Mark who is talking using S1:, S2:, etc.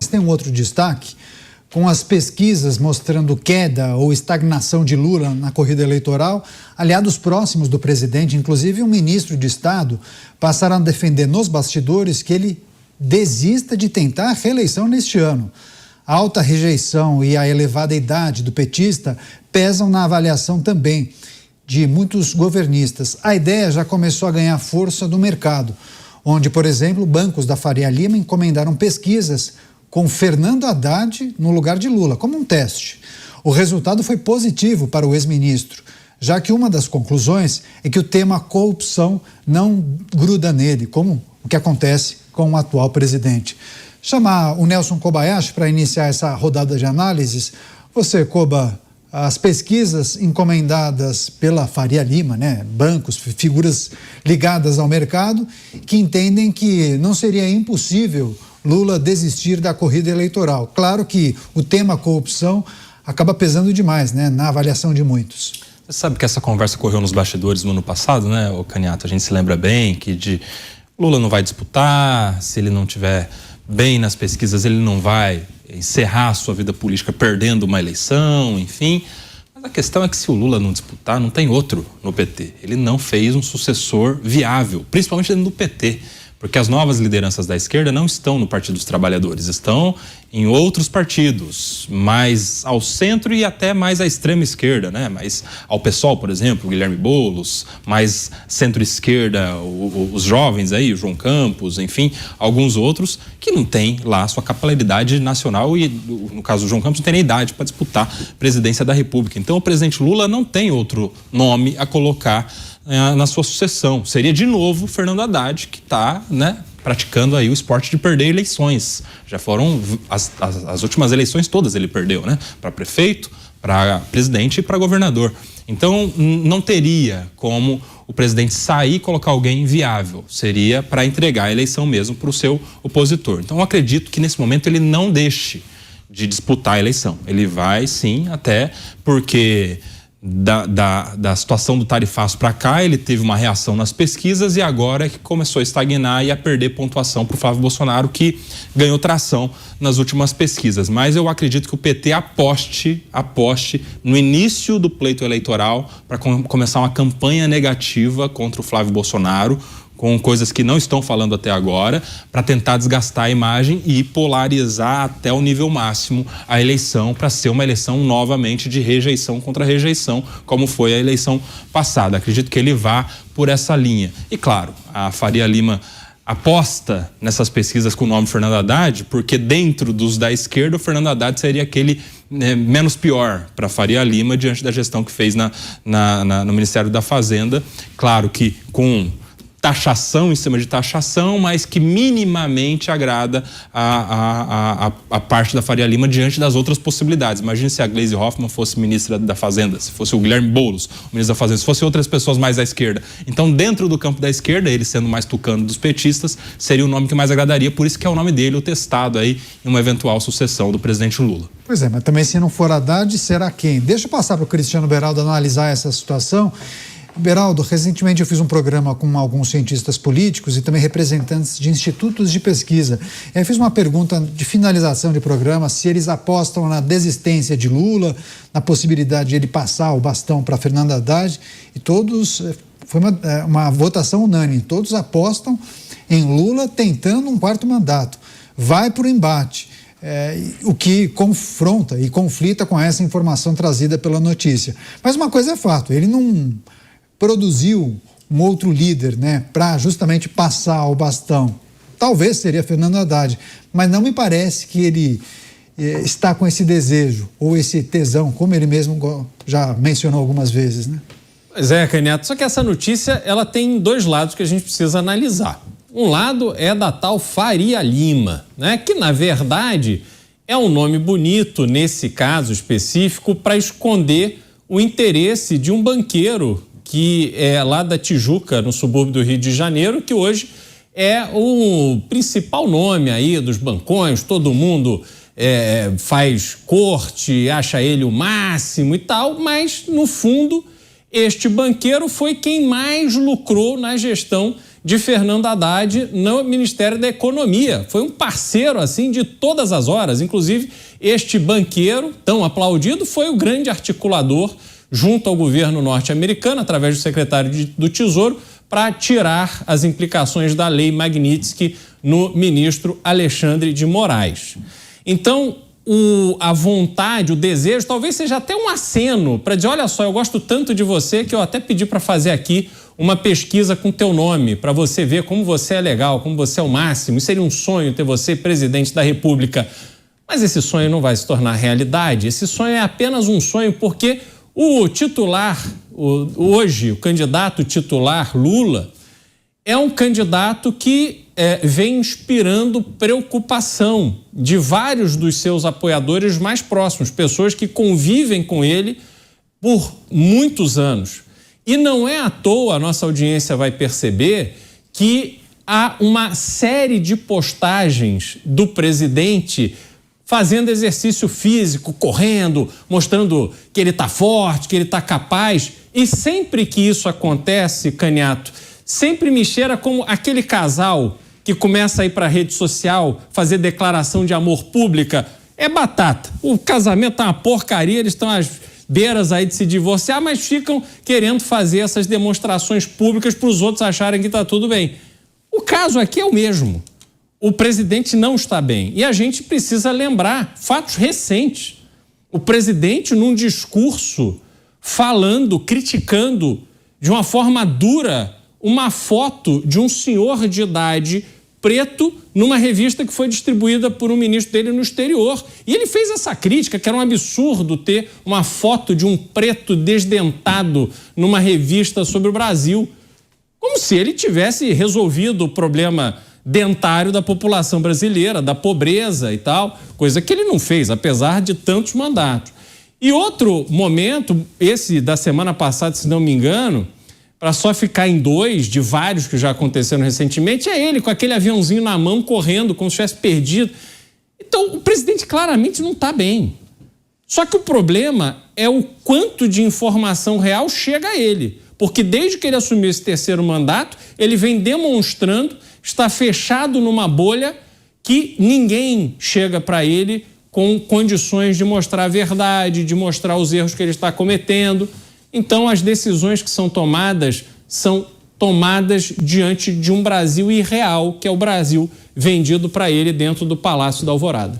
S1: tem um outro destaque. Com as pesquisas mostrando queda ou estagnação de Lula na corrida eleitoral, aliados próximos do presidente, inclusive um ministro de Estado, passaram a defender nos bastidores que ele desista de tentar a reeleição neste ano. A alta rejeição e a elevada idade do petista pesam na avaliação também de muitos governistas. A ideia já começou a ganhar força do mercado, onde, por exemplo, bancos da Faria Lima encomendaram pesquisas com Fernando Haddad no lugar de Lula, como um teste. O resultado foi positivo para o ex-ministro, já que uma das conclusões é que o tema corrupção não gruda nele, como o que acontece com o atual presidente. Chamar o Nelson Kobayashi para iniciar essa rodada de análises. Você, Koba, as pesquisas encomendadas pela Faria Lima, bancos, figuras ligadas ao mercado, que entendem que não seria impossível Lula desistir da corrida eleitoral. Claro que o tema corrupção acaba pesando demais, na avaliação de muitos.
S2: Você sabe que essa conversa ocorreu nos bastidores no ano passado, ô Caniato? A gente se lembra bem que Lula não vai disputar, se ele não tiver bem nas pesquisas, ele não vai encerrar a sua vida política perdendo uma eleição, enfim. Mas a questão é que se o Lula não disputar, não tem outro no PT. Ele não fez um sucessor viável, principalmente dentro do PT. Porque as novas lideranças da esquerda não estão no Partido dos Trabalhadores, estão em outros partidos, mais ao centro e até mais à extrema esquerda, mais ao PSOL, por exemplo, o Guilherme Boulos, mais centro-esquerda, os jovens aí, o João Campos, enfim, alguns outros que não têm lá a sua capilaridade nacional e, no caso do João Campos, não tem nem idade para disputar a presidência da República. Então, o presidente Lula não tem outro nome a colocar na sua sucessão. Seria de novo Fernando Haddad, que está, praticando aí o esporte de perder eleições. Já foram as últimas eleições todas ele perdeu, para prefeito, para presidente e para governador. Então não teria como o presidente sair e colocar alguém viável. Seria para entregar a eleição mesmo para o seu opositor. Então eu acredito que nesse momento ele não deixe de disputar a eleição. Ele vai sim, até porque da situação do tarifaço para cá, ele teve uma reação nas pesquisas e agora é que começou a estagnar e a perder pontuação para o Flávio Bolsonaro, que ganhou tração nas últimas pesquisas. Mas eu acredito que o PT aposte no início do pleito eleitoral para começar uma campanha negativa contra o Flávio Bolsonaro, com coisas que não estão falando até agora, para tentar desgastar a imagem e polarizar até o nível máximo a eleição, para ser uma eleição novamente de rejeição contra rejeição, como foi a eleição passada. Acredito que ele vá por essa linha. E claro, a Faria Lima aposta nessas pesquisas com o nome Fernando Haddad, porque dentro dos da esquerda, o Fernando Haddad seria aquele menos pior para Faria Lima diante da gestão que fez no Ministério da Fazenda. Claro que com taxação em cima de taxação, mas que minimamente agrada a parte da Faria Lima diante das outras possibilidades. Imagine se a Gleisi Hoffmann fosse ministra da Fazenda, se fosse o Guilherme Boulos, o ministro da Fazenda, se fossem outras pessoas mais à esquerda. Então, dentro do campo da esquerda, ele sendo mais tucano dos petistas, seria o nome que mais agradaria, por isso que é o nome dele, o testado aí em uma eventual sucessão do presidente Lula.
S1: Pois é, mas também se não for Haddad, será quem? Deixa eu passar para o Cristiano Beraldo analisar essa situação. Beraldo, recentemente eu fiz um programa com alguns cientistas políticos e também representantes de institutos de pesquisa. Eu fiz uma pergunta de finalização de programa, se eles apostam na desistência de Lula, na possibilidade de ele passar o bastão para Fernando Haddad, e todos, foi uma votação unânime, todos apostam em Lula tentando um quarto mandato. Vai para o embate. O que confronta e conflita com essa informação trazida pela notícia. Mas uma coisa é fato, ele não produziu um outro líder, para justamente passar o bastão. Talvez seria Fernando Haddad, mas não me parece que ele está com esse desejo ou esse tesão, como ele mesmo já mencionou algumas vezes,
S3: Pois é, Caniato, só que essa notícia, ela tem dois lados que a gente precisa analisar. Um lado é da tal Faria Lima, que na verdade é um nome bonito, nesse caso específico, para esconder o interesse de um banqueiro que é lá da Tijuca, no subúrbio do Rio de Janeiro, que hoje é o principal nome aí dos bancões, todo mundo faz corte, acha ele o máximo e tal, mas no fundo este banqueiro foi quem mais lucrou na gestão de Fernando Haddad no Ministério da Economia. Foi um parceiro, assim, de todas as horas. Inclusive, este banqueiro, tão aplaudido, foi o grande articulador junto ao governo norte-americano, através do secretário do Tesouro, para tirar as implicações da lei Magnitsky no ministro Alexandre de Moraes. Então, a vontade, o desejo, talvez seja até um aceno para dizer, olha só, eu gosto tanto de você que eu até pedi para fazer aqui uma pesquisa com teu nome, para você ver como você é legal, como você é o máximo. Isso seria um sonho ter você presidente da República. Mas esse sonho não vai se tornar realidade. Esse sonho é apenas um sonho porque o titular, hoje, o candidato titular Lula, é um candidato que vem inspirando preocupação de vários dos seus apoiadores mais próximos, pessoas que convivem com ele por muitos anos. E não é à toa, a nossa audiência vai perceber, que há uma série de postagens do presidente fazendo exercício físico, correndo, mostrando que ele está forte, que ele está capaz. E sempre que isso acontece, Caniato, sempre me cheira como aquele casal que começa a ir para a rede social fazer declaração de amor pública. É batata. O casamento tá uma porcaria, eles estão às beiras aí de se divorciar, mas ficam querendo fazer essas demonstrações públicas para os outros acharem que está tudo bem. O caso aqui é o mesmo. O presidente não está bem. E a gente precisa lembrar fatos recentes. O presidente, num discurso, falando, criticando de uma forma dura uma foto de um senhor de idade preto numa revista que foi distribuída por um ministro dele no exterior. E ele fez essa crítica, que era um absurdo ter uma foto de um preto desdentado numa revista sobre o Brasil. Como se ele tivesse resolvido o problema dentário da população brasileira, da pobreza e tal, coisa que ele não fez, apesar de tantos mandatos. E outro momento, esse da semana passada, se não me engano, para só ficar em dois de vários que já aconteceram recentemente, é ele com aquele aviãozinho na mão correndo como se tivesse perdido. Então, o presidente claramente não está bem. Só que o problema é o quanto de informação real chega a ele. Porque desde que ele assumiu esse terceiro mandato, ele vem demonstrando estar fechado numa bolha que ninguém chega para ele com condições de mostrar a verdade, de mostrar os erros que ele está cometendo. Então, as decisões que são tomadas diante de um Brasil irreal, que é o Brasil vendido para ele dentro do Palácio da Alvorada.